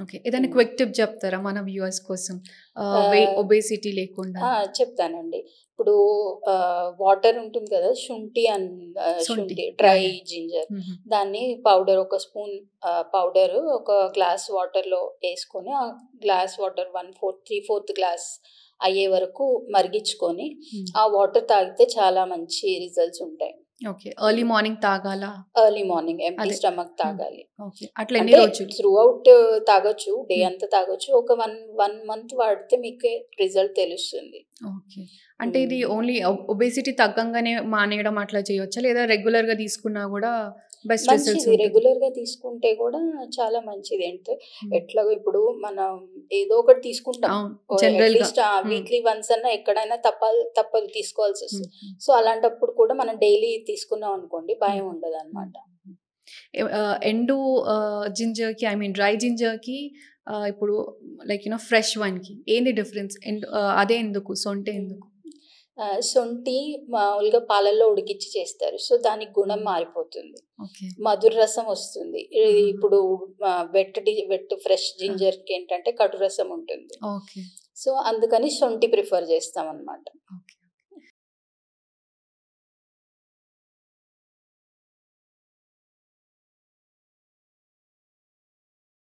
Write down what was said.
Okay. ఏదైనా హ్మ్. Quick tip చెప్తారా మన వ్యూవర్స్ కోసం? ఆహ్, ఒబేసిటీ లేకుండా. చెప్తానండి. ఇప్పుడు వాటర్ ఉంటుంది కదా! శొంఠి. శుంఠి యాహ్! Dry yeah! జింజర్ హుహు. దాన్ని పౌడర్ ఒక స్పూన్ పౌడరు ఒక గ్లాస్ వాటర్‌లో యేసుకొని, ఆ గ్లాస్ వాటర్ 3/4 గ్లాస్ అయ్యే వరకు మరిగిచ్చుకొని, హ్మ్. ఆ వాటర్ తాగితే చాలా మంచి రిజల్ట్స్ ఉంటాయి. ఓకే. ఎర్లీ మార్నింగ్ తాగాలా? ఎర్లీ మార్నింగ్ ఎంప్టీ అదే. Stomach hmm. తాగాలి. ఓకే. అట్లా ఎన్ని అంటే రోజులు? త్రూఔట్ తాగొచ్చు. డే హ్మ్. అంతా తాగొచ్చు. ఒక 1 మంత్ వాడితే మీకే రిజల్ట్ తెలుస్తుంది. ఓకే. అంటే ఇది హ్మ్. ఓన్లీ ఒబేసిటీ తగ్గంగానే మానేయడం అట్లా చేయొచ్చా? లేదా రెగ్యులర్‌గా తీసుకున్నా గూడా బెస్ట్ రిజల్ట్స్ మంచిది. ఉంటదా? రెగ్యులర్‌గా తీసుకుంటే గూడా చాలా మంచిది. హ్మ్. ఎట్లాగో ఇప్పుడు మనం ఏదో ఒకటి తీసుకుంటాం. అవును. జనరల్‌గా. అట్‌లీస్ట్ హ్మ్. వీక్లీ వన్స్ అన్నా ఎక్కడైనా తప్పదు హ్మ్. తీసుకోవాల్సొస్తది. హ్మ్. సో, అలాంటప్పుడు కూడా మనం డైలీ తీసుకున్నాం అనుకోండి భయం హుహు. హ్మ్. ఉండదనమాట. హ్మ్. ఎండు జింజర్‌కి ఐ మీన్ డ్రై జింజర్‌కి ఇప్పుడు ఫ్రెష్ వన్‌కి ఏంది డిఫరెన్స్? అదే ఎందుకు? సొంటే హ్మ్. ఎందుకు? శొంఠి మామూలుగా పాలల్లో ఉడికిచ్చి చేస్తారు. సో, దాని గుణం హ్మ్. మారిపోతుంది. ఓకే. మధుర రసం వస్తుంది. ఆహాహా! ఇప్పుడు వెట్ ఫ్రెష్ ఆ! జింజర్‌కి ఏంటంటే కటు రసం ఉంటుంది. ఓకే. సో, అందుకని శొంఠి ప్రిఫర్ చేస్తామనమాట. ఓకే.